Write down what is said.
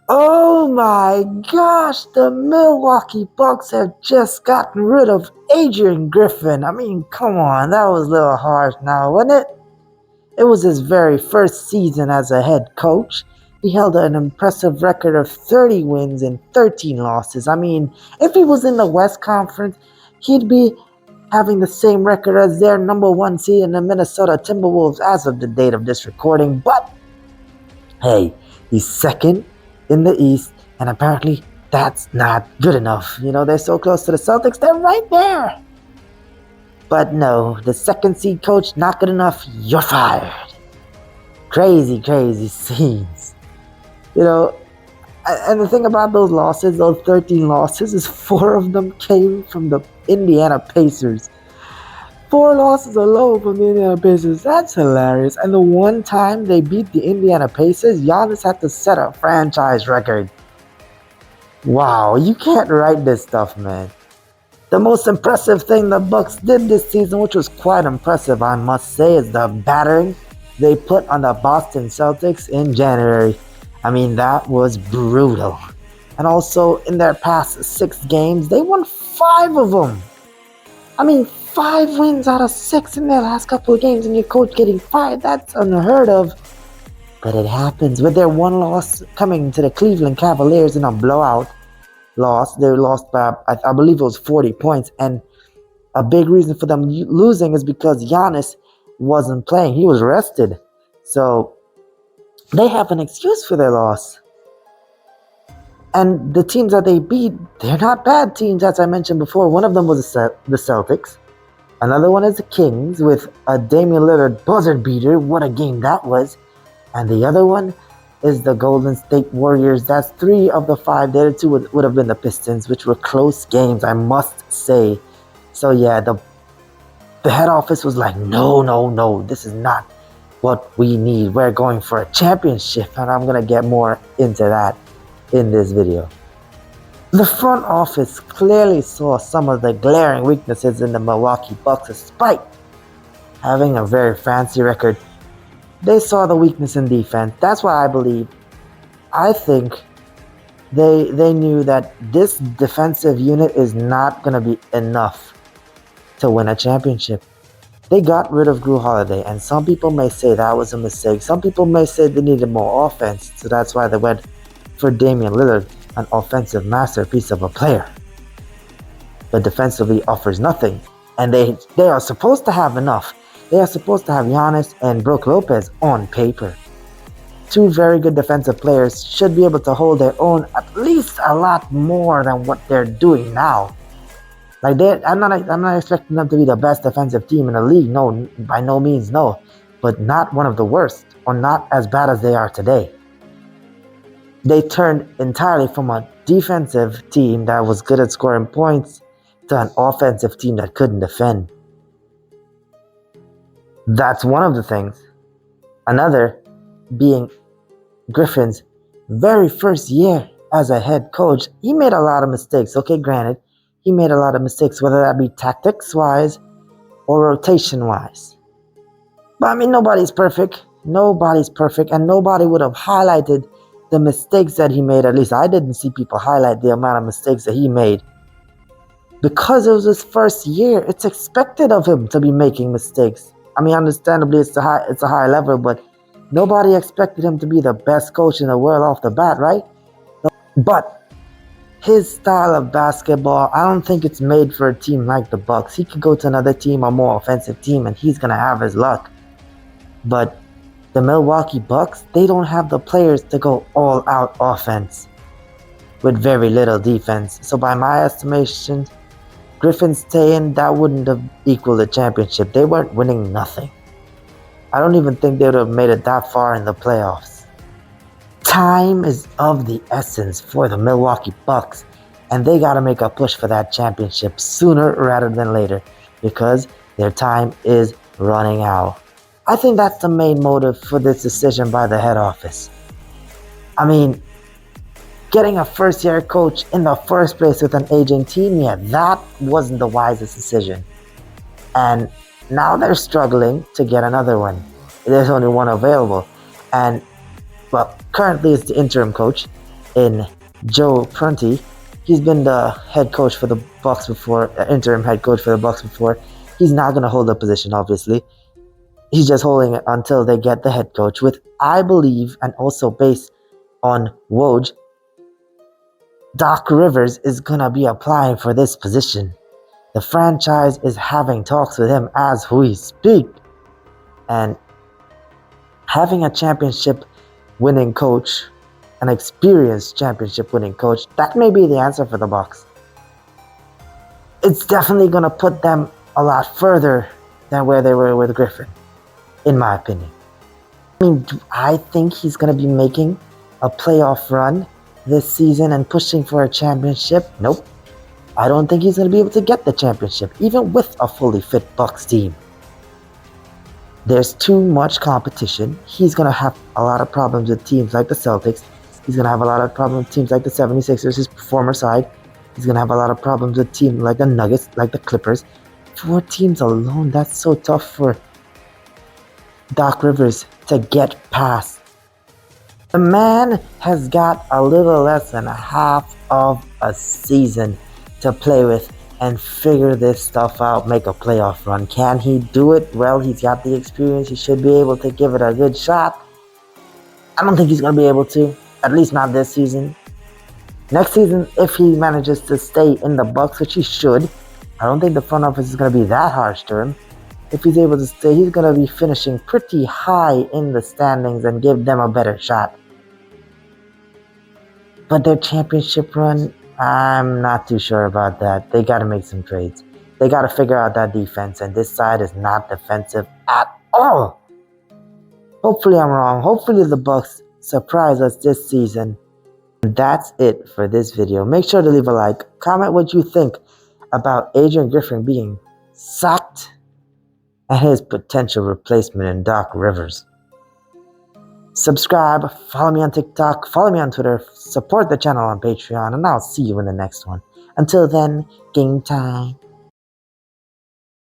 Oh my gosh, the Milwaukee Bucks have just gotten rid of Adrian Griffin. I mean, come on, that was a little harsh now, wasn't it? It was his very first season as a head coach. He held an impressive record of 30 wins and 13 losses. I mean, if he was in the West Conference, he'd be having the same record as their number one seed in the Minnesota Timberwolves as of the date of this recording. But hey, he's second in the East, and apparently that's not good enough. You know, they're so close to the Celtics, they're right there. But no, the second seed coach, not good enough, you're fired. Crazy, crazy scenes. You know, and the thing about those losses, those 13 losses, is four of them came from the Indiana Pacers. Four losses alone from the Indiana Pacers. That's hilarious. And the one time they beat the Indiana Pacers, Giannis had to set a franchise record. Wow, you can't write this stuff, man. The most impressive thing the Bucks did this season, which was quite impressive, I must say, is the battering they put on the Boston Celtics in January. I mean, that was brutal. And also, in their past 6 games, they won 5 of them. I mean, 5 wins out of 6 in their last couple of games, and your coach getting fired, that's unheard of. But it happens. With their one loss coming to the Cleveland Cavaliers in a blowout loss, they lost by, I believe it was 40 points. And a big reason for them losing is because Giannis wasn't playing. He was rested. So they have an excuse for their loss. And the teams that they beat, they're not bad teams, as I mentioned before. One of them was the Celtics. Another one is the Kings with a Damian Lillard buzzer beater. What a game that was. And the other one is the Golden State Warriors. That's 3 of the 5. The other 2 would have been the Pistons, which were close games, I must say. So yeah, the head office was like, no, this is not what we need. We're going for a championship, and I'm going to get more into that in this video. The front office clearly saw some of the glaring weaknesses in the Milwaukee Bucks, despite having a very fancy record. They saw the weakness in defense. That's why I think they knew that this defensive unit is not going to be enough to win a championship. They got rid of Drew Holiday, and some people may say that was a mistake. Some people may say they needed more offense, so that's why they went for Damian Lillard, an offensive masterpiece of a player. But defensively offers nothing, and they are supposed to have enough. They are supposed to have Giannis and Brook Lopez on paper. 2 very good defensive players should be able to hold their own at least a lot more than what they're doing now. Like I'm not expecting them to be the best defensive team in the league. No, by no means, no. But not one of the worst, or not as bad as they are today. They turned entirely from a defensive team that was good at scoring points to an offensive team that couldn't defend. That's one of the things. Another being Griffin's very first year as a head coach. He made a lot of mistakes. Okay, granted, he made a lot of mistakes, whether that be tactics-wise or rotation-wise. But I mean, nobody's perfect. Nobody's perfect, and nobody would have highlighted the mistakes that he made. At least I didn't see people highlight the amount of mistakes that he made. Because it was his first year, it's expected of him to be making mistakes. I mean, understandably, it's a high level, but nobody expected him to be the best coach in the world off the bat, right? But his style of basketball, I don't think it's made for a team like the Bucks. He could go to another team, a more offensive team, and he's gonna have his luck. But the Milwaukee Bucks, they don't have the players to go all-out offense with very little defense. So by my estimation, Griffin staying, that wouldn't have equaled a championship. They weren't winning nothing. I don't even think they would have made it that far in the playoffs. Time is of the essence for the Milwaukee Bucks, and they got to make a push for that championship sooner rather than later, because their time is running out. I think that's the main motive for this decision by the head office. I mean, getting a first-year coach in the first place with an aging team, yeah, that wasn't the wisest decision. And now they're struggling to get another one. There's only one available. And, well, currently it's the interim coach. in Joe Prunty. He's been the head coach for the Bucks before, interim head coach for the Bucks before. He's not going to hold the position, obviously. He's just holding it until they get the head coach, with, I believe, and also based on Woj, Doc Rivers is going to be applying for this position. The franchise is having talks with him as we speak. And having a championship winning coach, an experienced championship winning coach, that may be the answer for the Bucks. It's definitely going to put them a lot further than where they were with Griffin, in my opinion. I mean, do I think he's going to be making a playoff run this season and pushing for a championship? Nope. I don't think he's going to be able to get the championship, even with a fully fit Bucks team. There's too much competition. He's going to have a lot of problems with teams like the Celtics. He's going to have a lot of problems with teams like the 76ers, his former side. He's going to have a lot of problems with teams like the Nuggets, like the Clippers. 4 teams alone, that's so tough for Doc Rivers to get past. The man has got a little less than half of a season to play with and figure this stuff out, make a playoff run. Can he do it? Well, he's got the experience. He should be able to give it a good shot. I don't think he's going to be able to, at least not this season. Next season, if he manages to stay in the Bucks, which he should, I don't think the front office is going to be that harsh to him. If he's able to stay, he's going to be finishing pretty high in the standings and give them a better shot. But their championship run, I'm not too sure about that. They got to make some trades. They got to figure out that defense, and this side is not defensive at all. Hopefully I'm wrong. Hopefully the Bucks surprise us this season. That's it for this video. Make sure to leave a like. Comment what you think about Adrian Griffin being sacked and his potential replacement in Doc Rivers. Subscribe, follow me on TikTok, follow me on Twitter, support the channel on Patreon, and I'll see you in the next one. Until then, game time.